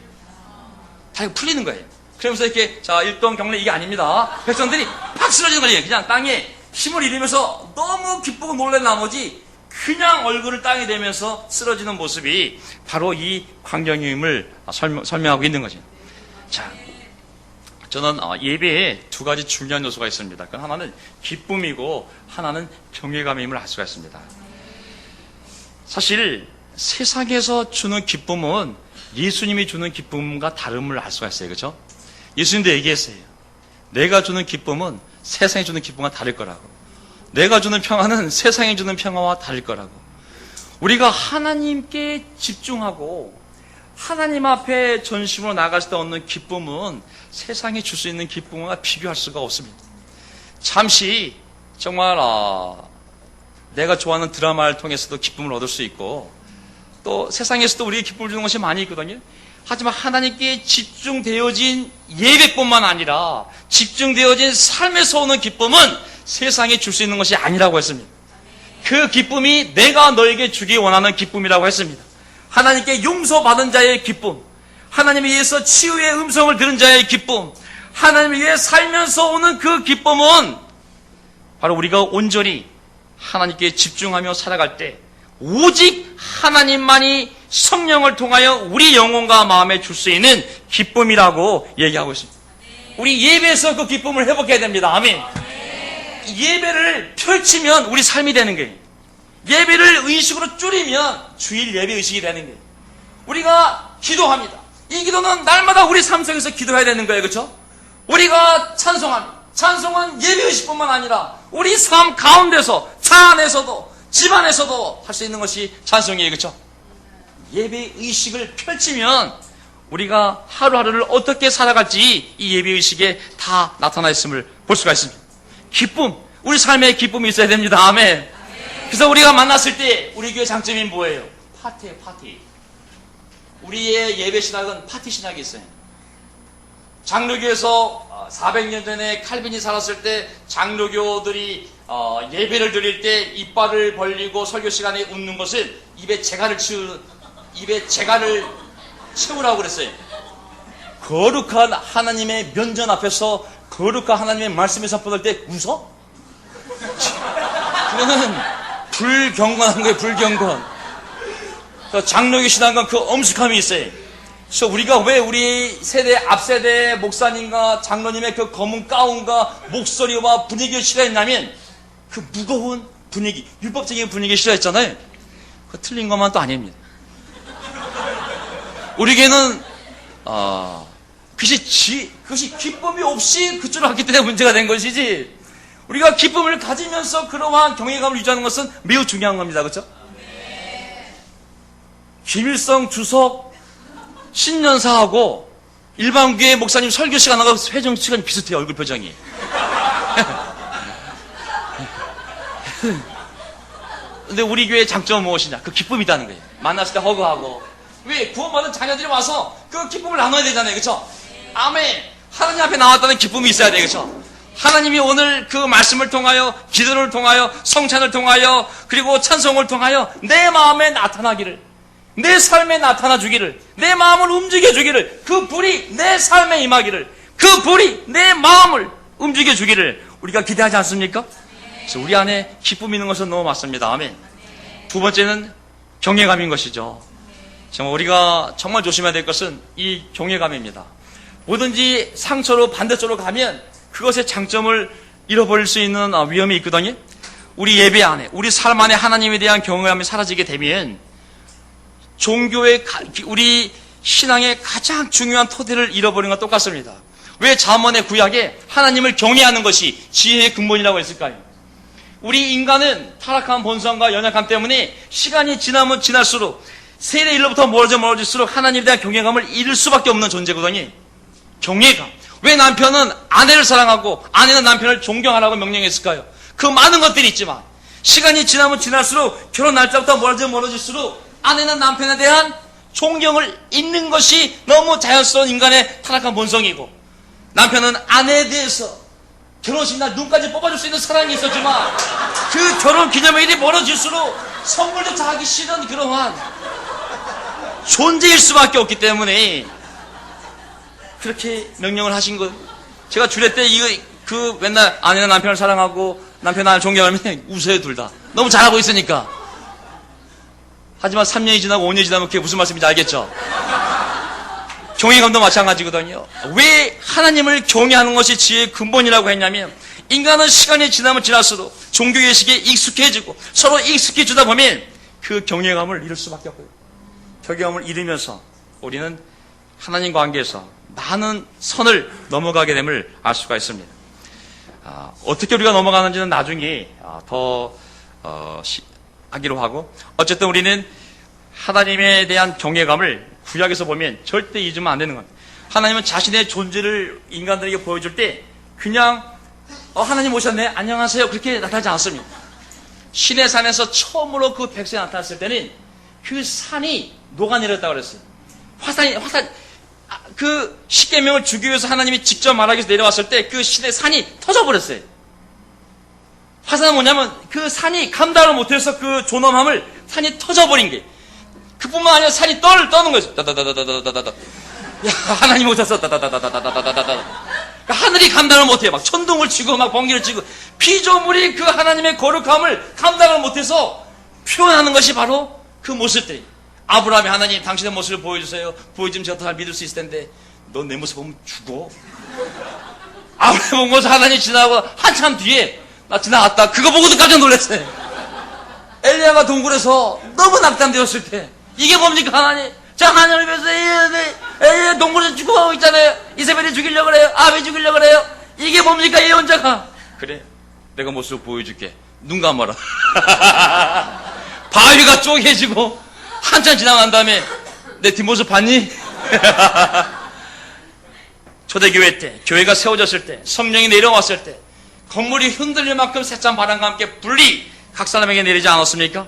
다리가 풀리는 거예요. 그러면서 이렇게, 자, 일동경례 이게 아닙니다. 백성들이 팍 쓰러지는 거예요. 그냥 땅에 힘을 잃으면서 너무 기쁘고 놀란 나머지 그냥 얼굴을 땅에 대면서 쓰러지는 모습이 바로 이 광경임을 설명하고 있는 거죠. 자, 저는 예배에 두 가지 중요한 요소가 있습니다. 그 하나는 기쁨이고 하나는 경외감임을 알 수가 있습니다. 사실 세상에서 주는 기쁨은 예수님이 주는 기쁨과 다름을 알 수가 있어요. 그렇죠? 예수님도 얘기했어요. 내가 주는 기쁨은 세상이 주는 기쁨과 다를 거라고. 내가 주는 평화는 세상이 주는 평화와 다를 거라고. 우리가 하나님께 집중하고 하나님 앞에 전심으로 나갈 때 얻는 기쁨은 세상에 줄 수 있는 기쁨과 비교할 수가 없습니다. 잠시 정말 내가 좋아하는 드라마를 통해서도 기쁨을 얻을 수 있고 또 세상에서도 우리에게 기쁨을 주는 것이 많이 있거든요. 하지만 하나님께 집중되어진 예배뿐만 아니라 집중되어진 삶에서 오는 기쁨은 세상에 줄 수 있는 것이 아니라고 했습니다. 그 기쁨이 내가 너에게 주기 원하는 기쁨이라고 했습니다. 하나님께 용서받은 자의 기쁨, 하나님에 의해서 치유의 음성을 들은 자의 기쁨, 하나님에 의해 살면서 오는 그 기쁨은 바로 우리가 온전히 하나님께 집중하며 살아갈 때 오직 하나님만이 성령을 통하여 우리 영혼과 마음에 줄 수 있는 기쁨이라고 얘기하고 있습니다. 우리 예배에서 그 기쁨을 회복해야 됩니다. 아멘. 예배를 펼치면 우리 삶이 되는 거예요. 예배를 의식으로 줄이면 주일 예배 의식이 되는 거예요. 우리가 기도합니다. 이 기도는 날마다 우리 삶 속에서 기도해야 되는 거예요. 그렇죠? 우리가 찬송합니다. 찬송은 예배 의식뿐만 아니라 우리 삶 가운데서, 차 안에서도, 집 안에서도 할 수 있는 것이 찬송이에요. 그렇죠? 예배 의식을 펼치면 우리가 하루하루를 어떻게 살아갈지 이 예배 의식에 다 나타나 있음을 볼 수가 있습니다. 기쁨, 우리 삶에 기쁨이 있어야 됩니다. 아멘. 그래서 우리가 만났을 때 우리 교회 장점이 뭐예요? 파티예요, 파티. 우리의 예배 신학은 파티 신학이 있어요. 장로교에서 400년 전에 칼빈이 살았을 때 장로교들이 예배를 드릴 때 이빨을 벌리고 설교 시간에 웃는 것은 입에 재갈을 채우라고 그랬어요. 거룩한 하나님의 면전 앞에서 거룩한 하나님의 말씀에서 뻗을 때 웃어? 그거는 불경건한 거예요. 불경건. 장로교 신앙은 그 엄숙함이 있어요. 그래서 우리가 왜 우리 세대, 앞세대 목사님과 장로님의 그 검은 가운과 목소리와 분위기를 싫어했냐면 그 무거운 분위기, 율법적인 분위기를 싫어했잖아요. 그 틀린 것만 또 아닙니다. 우리 교회는 그것이 기쁨이 없이 그쪽으로 갔기 때문에 문제가 된 것이지, 우리가 기쁨을 가지면서 그러한 경외감을 유지하는 것은 매우 중요한 겁니다. 그렇죠? 김일성 주석 신년사하고 일반 교회 목사님 설교 시간하고 회정 시간이 비슷해요. 얼굴 표정이. 근데 우리 교회의 장점은 무엇이냐? 그 기쁨이 있다는 거예요. 만났을 때 허그하고. 왜? 구원받은 자녀들이 와서 그 기쁨을 나눠야 되잖아요. 그렇죠? 아멘. 하나님 앞에 나왔다는 기쁨이 있어야 돼요. 그렇죠? 하나님이 오늘 그 말씀을 통하여, 기도를 통하여, 성찬을 통하여, 그리고 찬송을 통하여 내 마음에 나타나기를, 내 삶에 나타나 주기를, 내 마음을 움직여 주기를, 그 불이 내 삶에 임하기를, 그 불이 내 마음을 움직여 주기를 우리가 기대하지 않습니까? 그래서 우리 안에 기쁨이 있는 것은 너무 맞습니다. 아멘. 두 번째는 경외감인 것이죠. 정말 우리가 정말 조심해야 될 것은 이 경외감입니다. 뭐든지 상처로 반대쪽으로 가면 그것의 장점을 잃어버릴 수 있는 위험이 있거든요. 우리 예배 안에, 우리 삶 안에 하나님에 대한 경외감이 사라지게 되면 종교의, 우리 신앙의 가장 중요한 토대를 잃어버린 것 똑같습니다. 왜 잠언의 구약에 하나님을 경외하는 것이 지혜의 근본이라고 했을까요? 우리 인간은 타락한 본성과 연약함 때문에 시간이 지나면 지날수록 세대 일로부터 멀어질수록 하나님에 대한 경외감을 잃을 수밖에 없는 존재거든요. 경외감. 왜 남편은 아내를 사랑하고 아내는 남편을 존경하라고 명령했을까요? 그 많은 것들이 있지만 시간이 지나면 지날수록 결혼 날짜부터 멀어질수록 아내는 남편에 대한 존경을 잃는 것이 너무 자연스러운 인간의 타락한 본성이고, 남편은 아내에 대해서 결혼식 날 눈까지 뽑아줄 수 있는 사랑이 있었지만 그 결혼 기념일이 멀어질수록 선물조차 하기 싫은 그러한 존재일 수밖에 없기 때문에 그렇게 명령을 하신 거예요. 제가 주례 때 맨날 아내는 남편을 사랑하고 남편은 나를 존경하면 웃어요, 둘 다. 너무 잘하고 있으니까. 하지만 3년이 지나고 5년이 지나면 그게 무슨 말씀인지 알겠죠? 경외감도 마찬가지거든요. 왜 하나님을 경외하는 것이 지혜의 근본이라고 했냐면, 인간은 시간이 지나면 지날수록 종교의식에 익숙해지고 서로 익숙해지다 보면 그 경외감을 잃을 수밖에 없고요. 경외감을 잃으면서 우리는 하나님 관계에서 많은 선을 넘어가게 됨을 알 수가 있습니다. 어떻게 우리가 넘어가는지는 나중에 하기로 하고, 어쨌든 우리는 하나님에 대한 경외감을 구약에서 보면 절대 잊으면 안 되는 겁니다. 하나님은 자신의 존재를 인간들에게 보여줄 때 그냥 하나님 오셨네, 안녕하세요, 그렇게 나타나지 않습니다. 신의 산에서 처음으로 그 백성이 나타났을 때는 그 산이 녹아내렸다고 그랬어요. 그 십계명을 주기 위해서 하나님이 직접 말하기 위해서 내려왔을 때 그 신의 산이 터져버렸어요. 화산은 뭐냐면 그 산이 감당을 못해서 그 존엄함을 산이 터져버린 게, 그뿐만 아니라 산이 떠는 거였어요. 다다다다다다다다. 야, 하나님 오셨어. 다다다다다다다다다. 하늘이 감당을 못해요. 막 천둥을 치고 막 번개를 치고, 피조물이 그 하나님의 거룩함을 감당을 못해서 표현하는 것이 바로 그 모습들이. 아브라함이 하나님 당신의 모습을 보여주세요. 보여주면 제가 더 잘 믿을 수 있을 텐데, 넌 내 모습 보면 죽어. 아브라함 본 것을 하나님 지나고 한참 뒤에 나 지나갔다. 그거 보고도 깜짝 놀랐어요. 엘리야가 동굴에서 너무 낙담되었을 때, 이게 뭡니까 하나님? 자, 하나님께서 동굴에서 죽어가고 있잖아요. 이세벨이 죽이려고 그래요. 아비 죽이려고 그래요. 이게 뭡니까 예언자가? 그래, 내가 모습을 보여줄게. 눈 감아라. 바위가 쪼개지고 한참 지나간 다음에 내 뒷모습 봤니? 초대교회 때, 교회가 세워졌을 때, 성령이 내려왔을 때 건물이 흔들릴 만큼 새찬 바람과 함께 불이 각 사람에게 내리지 않았습니까?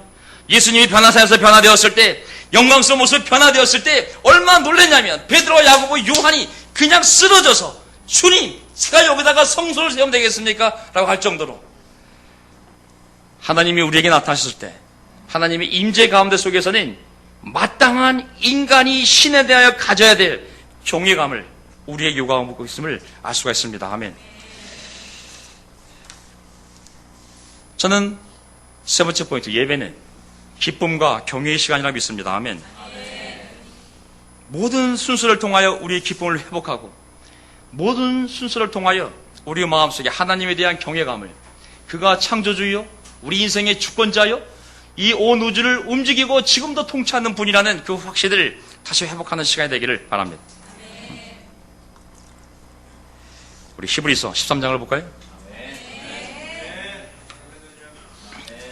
예수님이 변화산에서 변화되었을 때, 영광스러운 모습으로 변화되었을 때 얼마나 놀랐냐면, 베드로와 야고보, 요한이 그냥 쓰러져서 주님, 제가 여기다가 성소를 세우면 되겠습니까? 라고 할 정도로 하나님이 우리에게 나타나셨을 때, 하나님의 임재 가운데 속에서는 마땅한 인간이 신에 대하여 가져야 될 경외감을 우리에게 요구하고 있음을 알 수가 있습니다. 아멘. 저는 세 번째 포인트, 예배는 기쁨과 경외의 시간이라고 믿습니다. 아멘. 모든 순서를 통하여 우리의 기쁨을 회복하고, 모든 순서를 통하여 우리 마음속에 하나님에 대한 경외감을, 그가 창조주요, 우리 인생의 주권자요, 이 온 우주를 움직이고 지금도 통치하는 분이라는 그 확신을 다시 회복하는 시간이 되기를 바랍니다. 우리 히브리서 13장을 볼까요?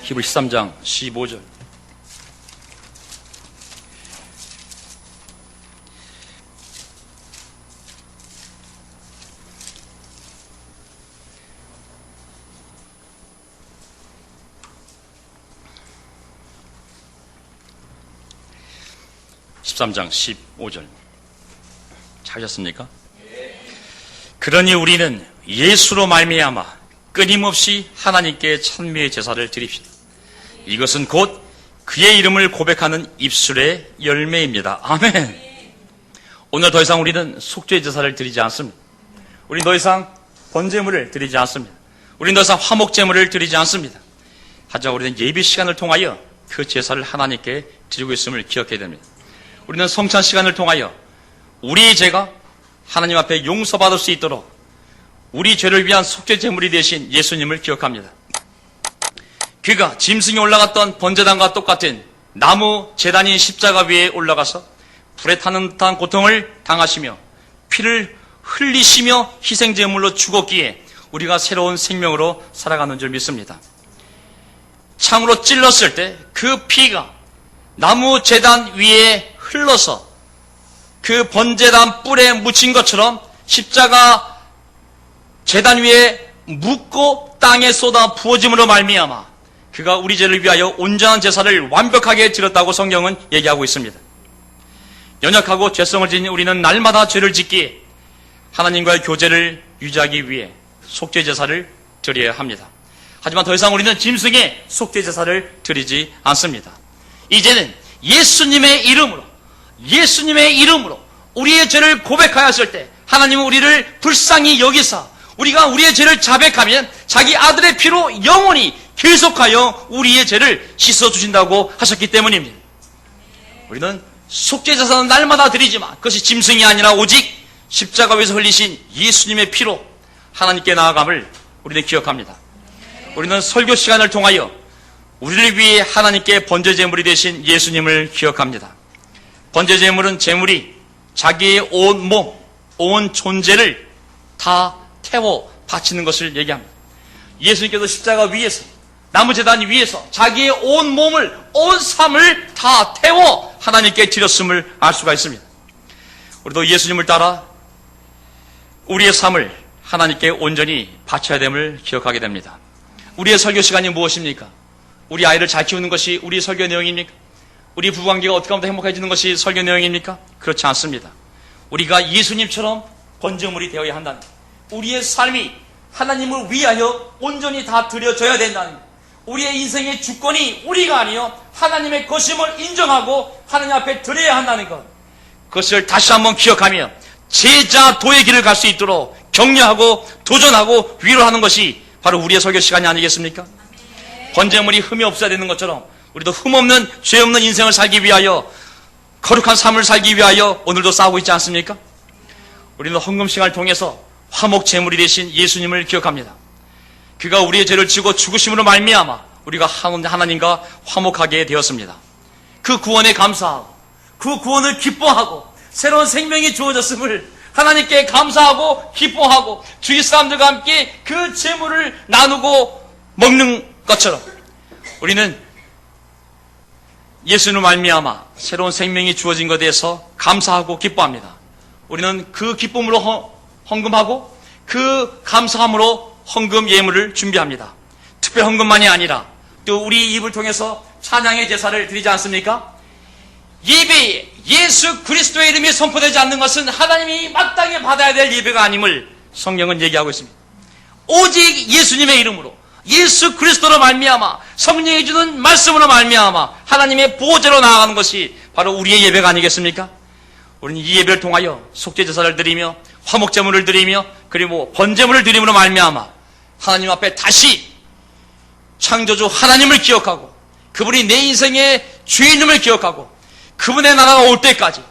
히브리 13장 15절. (13장 15절) 찾으셨습니까? 그러니 우리는 예수로 말미암아 끊임없이 하나님께 찬미의 제사를 드립시다. 이것은 곧 그의 이름을 고백하는 입술의 열매입니다. 아멘. 오늘 더 이상 우리는 속죄의 제사를 드리지 않습니다. 우리는 더 이상 번제물을 드리지 않습니다. 우리는 더 이상 화목제물을 드리지 않습니다. 하지만 우리는 예배 시간을 통하여 그 제사를 하나님께 드리고 있음을 기억해야 됩니다. 우리는 성찬 시간을 통하여 우리의 죄가 하나님 앞에 용서받을 수 있도록 우리 죄를 위한 속죄 제물이 되신 예수님을 기억합니다. 그가 짐승이 올라갔던 번제단과 똑같은 나무 제단인 십자가 위에 올라가서 불에 타는 듯한 고통을 당하시며 피를 흘리시며 희생 제물로 죽었기에 우리가 새로운 생명으로 살아가는 줄 믿습니다. 창으로 찔렀을 때 그 피가 나무 제단 위에 흘러서 그 번제단 뿔에 묻힌 것처럼 십자가 제단 위에 묻고 땅에 쏟아 부어짐으로 말미암아 그가 우리 죄를 위하여 온전한 제사를 완벽하게 드렸다고 성경은 얘기하고 있습니다. 연약하고 죄성을 지닌 우리는 날마다 죄를 짓기에 하나님과의 교제를 유지하기 위해 속죄 제사를 드려야 합니다. 하지만 더 이상 우리는 짐승의 속죄 제사를 드리지 않습니다. 이제는 예수님의 이름으로 우리의 죄를 고백하였을 때 하나님은 우리를 불쌍히 여기사 우리가 우리의 죄를 자백하면 자기 아들의 피로 영원히 계속하여 우리의 죄를 씻어주신다고 하셨기 때문입니다. 우리는 속죄제사는 날마다 드리지만 그것이 짐승이 아니라 오직 십자가 위에서 흘리신 예수님의 피로 하나님께 나아감을 우리는 기억합니다. 우리는 설교 시간을 통하여 우리를 위해 하나님께 번제제물이 되신 예수님을 기억합니다. 번제제물은 제물이 자기의 온 몸, 온 존재를 다 태워 바치는 것을 얘기합니다. 예수님께서 십자가 위에서 나무제단 위에서 자기의 온 몸을, 온 삶을 다 태워 하나님께 드렸음을 알 수가 있습니다. 우리도 예수님을 따라 우리의 삶을 하나님께 온전히 바쳐야 됨을 기억하게 됩니다. 우리의 설교 시간이 무엇입니까? 우리 아이를 잘 키우는 것이 우리 설교 내용입니까? 우리 부부관계가 어떻게 하면 더 행복해지는 것이 설교 내용입니까? 그렇지 않습니다. 우리가 예수님처럼 번제물이 되어야 한다는 것. 우리의 삶이 하나님을 위하여 온전히 다 드려져야 된다는 것. 우리의 인생의 주권이 우리가 아니요 하나님의 것임을 인정하고 하나님 앞에 드려야 한다는 것. 그것을 다시 한번 기억하며 제자도의 길을 갈 수 있도록 격려하고 도전하고 위로하는 것이 바로 우리의 설교 시간이 아니겠습니까? 번제물이 흠이 없어야 되는 것처럼 우리도 흠없는 죄 없는 인생을 살기 위하여 거룩한 삶을 살기 위하여 오늘도 싸우고 있지 않습니까? 우리는 헌금 시간을 통해서 화목 제물이 되신 예수님을 기억합니다. 그가 우리의 죄를 지고 죽으심으로 말미암아 우리가 하나님과 화목하게 되었습니다. 그 구원에 감사하고 그 구원을 기뻐하고 새로운 생명이 주어졌음을 하나님께 감사하고 기뻐하고 주위 사람들과 함께 그 제물을 나누고 먹는 것처럼 우리는 예수님을 말미암아 새로운 생명이 주어진 것에 대해서 감사하고 기뻐합니다. 우리는 그 기쁨으로 헌금하고 그 감사함으로 헌금 예물을 준비합니다. 특별 헌금만이 아니라 또 우리 입을 통해서 찬양의 제사를 드리지 않습니까? 예배에 예수 그리스도의 이름이 선포되지 않는 것은 하나님이 마땅히 받아야 될 예배가 아님을 성경은 얘기하고 있습니다. 오직 예수님의 이름으로 예수 그리스도로 말미암아 성령이 주는 말씀으로 말미암아 하나님의 보호제로 나아가는 것이 바로 우리의 예배가 아니겠습니까? 우리는 이 예배를 통하여 속죄제사를 드리며 화목제물을 드리며 그리고 번제물을 드림으로 말미암아 하나님 앞에 다시 창조주 하나님을 기억하고 그분이 내 인생의 주인임을 기억하고 그분의 나라가 올 때까지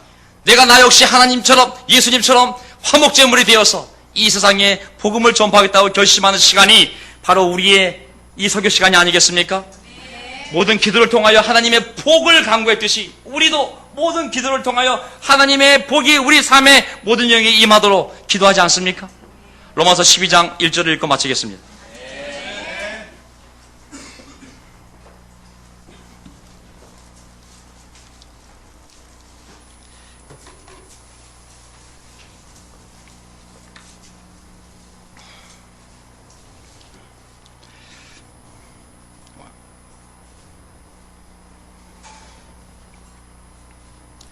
내가 나 역시 하나님처럼 예수님처럼 화목제물이 되어서 이 세상에 복음을 전파하겠다고 결심하는 시간이 바로 우리의 이 설교 시간이 아니겠습니까? 모든 기도를 통하여 하나님의 복을 간구했듯이 우리도 모든 기도를 통하여 하나님의 복이 우리 삶의 모든 영역에 임하도록 기도하지 않습니까? 로마서 12장 1절을 읽고 마치겠습니다.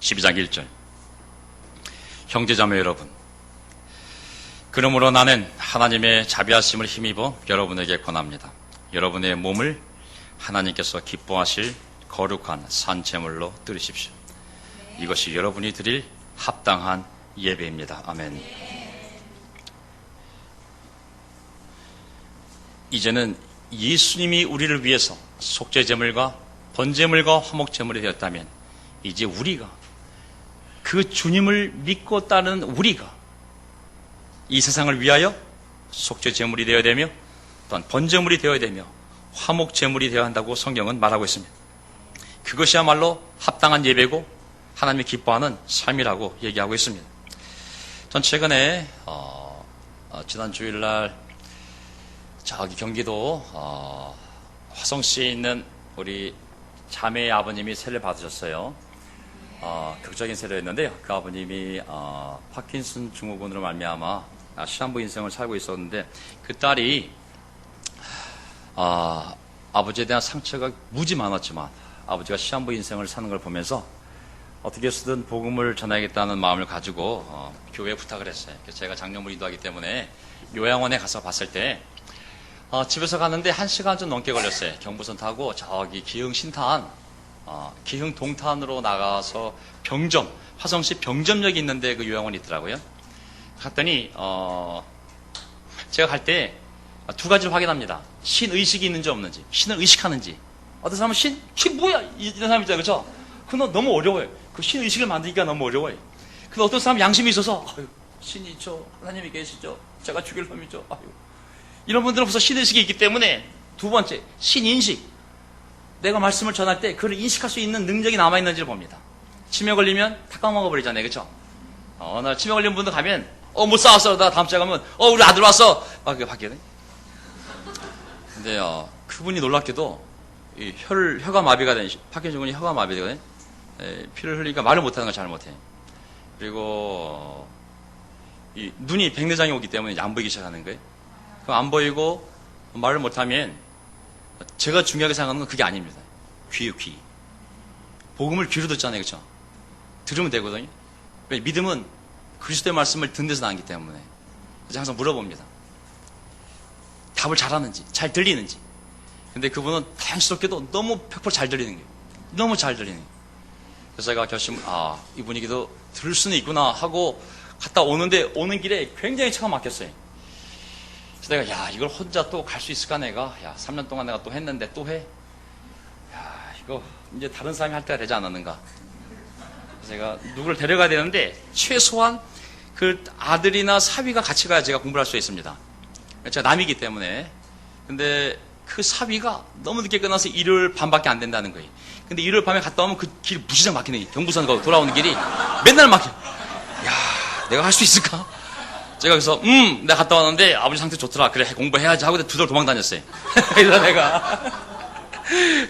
12장 1절. 형제자매 여러분, 그러므로 나는 하나님의 자비하심을 힘입어 여러분에게 권합니다. 여러분의 몸을 하나님께서 기뻐하실 거룩한 산제물로 드리십시오. 이것이 여러분이 드릴 합당한 예배입니다. 아멘. 이제는 예수님이 우리를 위해서 속죄제물과 번제물과 화목제물이 되었다면 이제 우리가 그 주님을 믿고 따르는 우리가 이 세상을 위하여 속죄제물이 되어야 되며 또한 번제물이 되어야 되며 화목제물이 되어야 한다고 성경은 말하고 있습니다. 그것이야말로 합당한 예배고 하나님이 기뻐하는 삶이라고 얘기하고 있습니다. 전 최근에 지난 주일날 저기 경기도 화성시에 있는 우리 자매의 아버님이 세례를 받으셨어요. 극적인 세례였는데요. 그 아버님이 파킨슨 증후군으로 말미암아 시한부 인생을 살고 있었는데 그 딸이 아버지에 대한 상처가 무지 많았지만 아버지가 시한부 인생을 사는 걸 보면서 어떻게 해서든 복음을 전하겠다는 마음을 가지고 교회에 부탁을 했어요. 그래서 제가 장로를 인도하기 때문에 요양원에 가서 봤을 때 집에서 갔는데 1시간 좀 넘게 걸렸어요. 경부선 타고 저기 기흥 신탄, 기흥 동탄으로 나가서 병점, 화성시 병점역이 있는데 그 요양원이 있더라고요. 갔더니 제가 갈 때 두 가지를 확인합니다. 신의식이 있는지 없는지, 신을 의식하는지. 어떤 사람은 신 뭐야? 이런 사람 있잖아요. 그렇죠? 그건 너무 어려워요. 그 신의식을 만들기가 너무 어려워요. 근데 어떤 사람은 양심이 있어서 신이 있죠. 하나님이 계시죠. 제가 죽일 놈이죠. 이런 분들은 벌써 신의식이 있기 때문에 두 번째, 신인식. 내가 말씀을 전할 때 그걸 인식할 수 있는 능력이 남아있는지를 봅니다. 치매 걸리면 다 까먹어버리잖아요. 그렇죠? 어느 날 치매 걸린 분들 가면 못 싸웠어. 나 다음 주에 가면 우리 아들 왔어. 그게 바뀌어요. 근데 그분이 놀랍게도 이 혀가 마비가 된 파킨슨군이 혀가 마비되거든요. 피를 흘리니까 말을 못하는 걸 잘 못해. 그리고 이 눈이 백내장이 오기 때문에 이제 안 보이기 시작하는 거예요. 그럼 안 보이고 말을 못하면 제가 중요하게 생각하는 건 그게 아닙니다. 귀예요, 귀. 복음을 귀로 듣잖아요, 그렇죠? 들으면 되거든요. 왜? 믿음은 그리스도의 말씀을 듣는 데서 나기 때문에. 그래서 항상 물어봅니다. 답을 잘하는지, 잘 들리는지. 근데 그분은 다행스럽게도 너무 100% 잘 들리는 거예요. 너무 잘 들리는 거예요. 그래서 제가 이 분위기도 들을 수는 있구나 하고 갔다 오는데 오는 길에 굉장히 차가 막혔어요. 그래서 내가 이걸 혼자 또 갈 수 있을까 내가 3년 동안 내가 또 했는데 또 해? 이거 이제 다른 사람이 할 때가 되지 않았는가. 그래서 제가 누구를 데려가야 되는데 최소한 그 아들이나 사위가 같이 가야 제가 공부를 할 수 있습니다. 제가 남이기 때문에. 근데 그 사위가 너무 늦게 끝나서 일요일 밤밖에 안 된다는 거예요. 근데 일요일 밤에 갔다 오면 그 길 무지장 막히네. 경부선 돌아오는 길이 맨날 막혀. 내가 할 수 있을까? 제가 그래서 내가 갔다 왔는데 아버지 상태 좋더라. 그래 공부해야지 하고 두 달 도망 다녔어요. 그래서 내가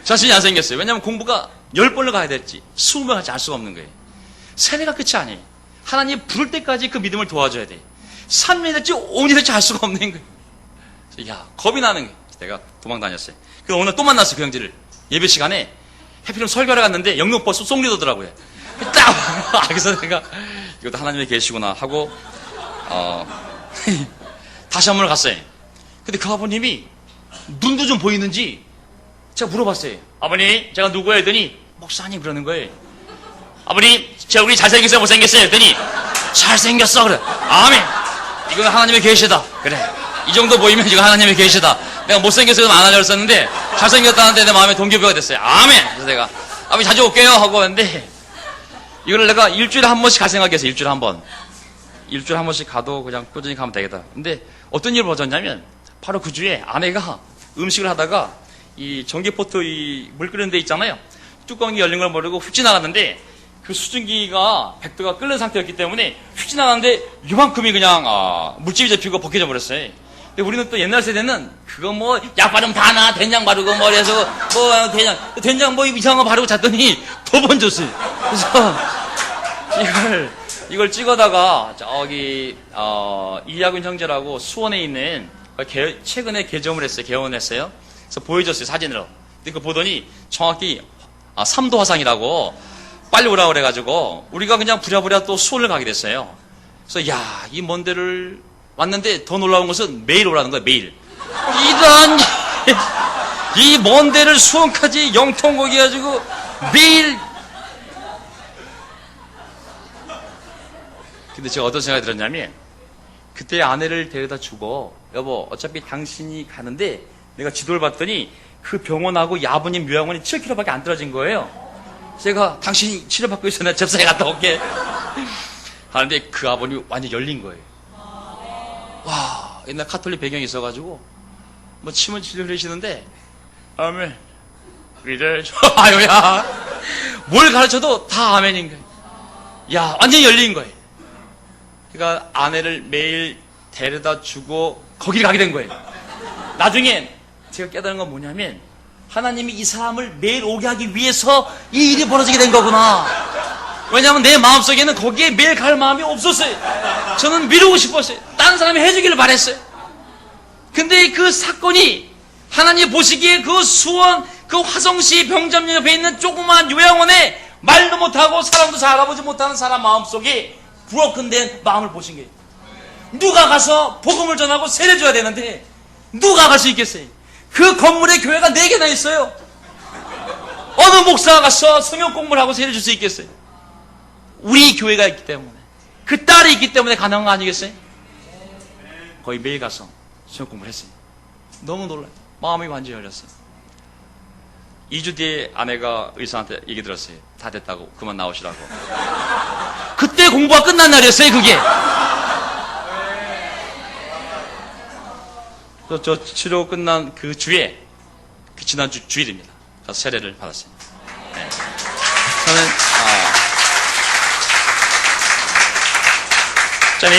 자신이 안 생겼어요. 왜냐하면 공부가 10번을 가야 될지 20번 같이 할 수가 없는 거예요. 세례가 끝이 아니에요. 하나님 부를 때까지 그 믿음을 도와줘야 돼. 3년이 될지 5년이 될지 알 수가 없는 거예요. 그래서 겁이 나는 거예요. 내가 도망 다녔어요. 그래서 오늘 또 만났어요. 그 형제를. 예배 시간에 해피름 설교하러 갔는데 영등포 송리도더라고요. 딱! 그래서 내가 이것도 하나님이 계시구나 하고 다시 한 번 갔어요. 근데 그 아버님이 눈도 좀 보이는지 제가 물어봤어요. 아버님 제가 누구예요? 했더니 목사님 그러는 거예요. 아버님 제가 우리 잘생겼어요? 못생겼어요? 했더니 잘생겼어. 그래. 아멘. 이건 하나님의 계시다. 그래. 이 정도 보이면 이거 하나님의 계시다. 내가 못생겼어도 안 하려고 했었는데 잘생겼다는데 내 마음에 동기부여가 됐어요. 아멘. 그래서 내가 아버지 자주 올게요 하고 했는데 이걸 내가 일주일에 한 번씩 갈 생각했어요. 일주일에 한 번. 일주일에 한 번씩 가도 그냥 꾸준히 가면 되겠다. 근데 어떤 일을 벌어졌냐면 바로 그 주에 아내가 음식을 하다가 이 전기포트 이 물 끓는 데 있잖아요. 뚜껑이 열린 걸 모르고 훅 지나갔는데 그 수증기가 100도가 끓는 상태였기 때문에 훅 지나갔는데 이만큼이 그냥 물집이 잡히고 벗겨져 버렸어요. 근데 우리는 또 옛날 세대는 그거 약 바르면 다 나. 된장 바르고 머리에서 된장 이상한 거 바르고 잤더니 더 번졌어요. 그래서 이걸 찍어다가 저기 이하균 형제라고 수원에 있는 최근에 개점을 했어요. 개원했어요. 그래서 보여줬어요. 사진으로. 근데 그거 보더니 정확히 3도 화상이라고 빨리 오라고 그래가지고 우리가 그냥 부랴부랴 또 수원을 가게 됐어요. 그래서 이 먼 데를 왔는데 더 놀라운 것은 매일 오라는 거예요. 매일. 이 먼 데를 수원까지 영통거기 해가지고 매일. 근데 제가 어떤 생각이 들었냐면 그때 아내를 데려다 주고 여보 어차피 당신이 가는데 내가 지도를 봤더니 그 병원하고 이 아버님 요양원이 7km밖에 안 떨어진 거예요. 제가 당신이 치료받고 있어 내가 접사에 갔다 올게 하는데 그 아버님이 완전 열린 거예요. 와 옛날 카톨릭 배경이 있어가지고 침을 질질 흘리시는데 아멘 이래 아유야 뭘 가르쳐도 다 아멘인 거예요. 완전히 열린 거예요. 그러니까 아내를 매일 데려다 주고 거기를 가게 된 거예요. 나중에 제가 깨달은 건 뭐냐면 하나님이 이 사람을 매일 오게 하기 위해서 이 일이 벌어지게 된 거구나. 왜냐하면 내 마음속에는 거기에 매일 갈 마음이 없었어요. 저는 미루고 싶었어요. 다른 사람이 해주기를 바랬어요. 근데 그 사건이 하나님 보시기에 그 수원, 그 화성시 병점역 옆에 있는 조그만 요양원에 말도 못하고 사람도 잘 알아보지 못하는 사람 마음속에 브로큰된 마음을 보신 거예요. 누가 가서 복음을 전하고 세례줘야 되는데 누가 갈 수 있겠어요? 그 건물에 교회가 4개나 있어요. 어느 목사가 가서 성경 공부를 하고 세례 줄 수 있겠어요? 우리 교회가 있기 때문에, 그 딸이 있기 때문에 가능한 거 아니겠어요? 거의 매일 가서 성경 공부를 했어요. 너무 놀라요. 마음이 완전히 열렸어요. 2주 뒤에 아내가 의사한테 얘기 들었어요. 다 됐다고, 그만 나오시라고. 그때 공부가 끝난 날이었어요, 그게. 저 치료 끝난 그 주에, 그 지난주 주일입니다. 가서 세례를 받았어요. 네. 저는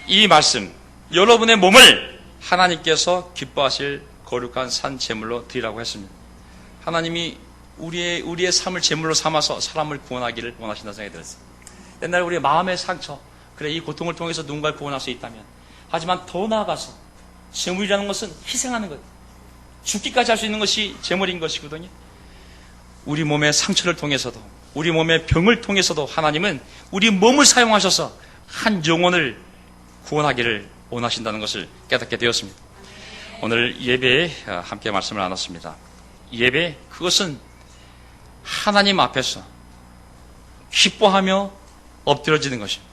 이 말씀, 여러분의 몸을 하나님께서 기뻐하실 거룩한 산 제물로 드리라고 했습니다. 하나님이 우리의 삶을 제물로 삼아서 사람을 구원하기를 원하신다는 생각이 들었어요. 옛날에 우리의 마음의 상처, 그래, 이 고통을 통해서 누군가를 구원할 수 있다면, 하지만 더 나아가서 제물이라는 것은 희생하는 것, 죽기까지 할 수 있는 것이 제물인 것이거든요. 우리 몸의 상처를 통해서도, 우리 몸의 병을 통해서도 하나님은 우리 몸을 사용하셔서 한 영혼을 구원하기를 원하신다는 것을 깨닫게 되었습니다. 오늘 예배에 함께 말씀을 나눴습니다. 예배, 그것은 하나님 앞에서 기뻐하며 엎드려지는 것입니다.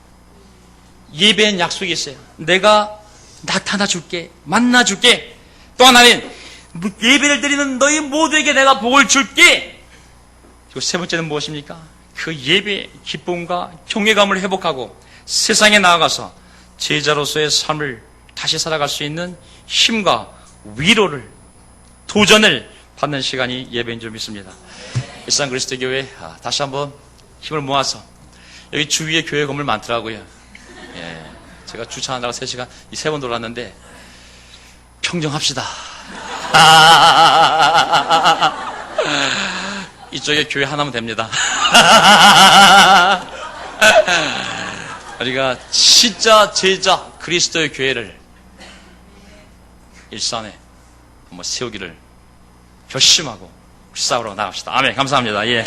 예배엔 약속이 있어요. 내가 나타나 줄게, 만나 줄게. 또 하나는 예배를 드리는 너희 모두에게 내가 복을 줄게. 그리고 세 번째는 무엇입니까? 그 예배의 기쁨과 경외감을 회복하고 세상에 나아가서 제자로서의 삶을 다시 살아갈 수 있는 힘과 위로를, 도전을 받는 시간이 예배인 줄 믿습니다. 일산 그리스도 교회 다시 한번 힘을 모아서, 여기 주위에 교회 건물 많더라고요. 예, 제가 주차하느라고 3시간, 3번 돌았는데 평정합시다. 이쪽에 교회 하나면 됩니다. 우리가 진짜 제자 그리스도의 교회를 일산에 한번 세우기를 결심하고 싸우러 나갑시다. 아멘. 감사합니다. 예.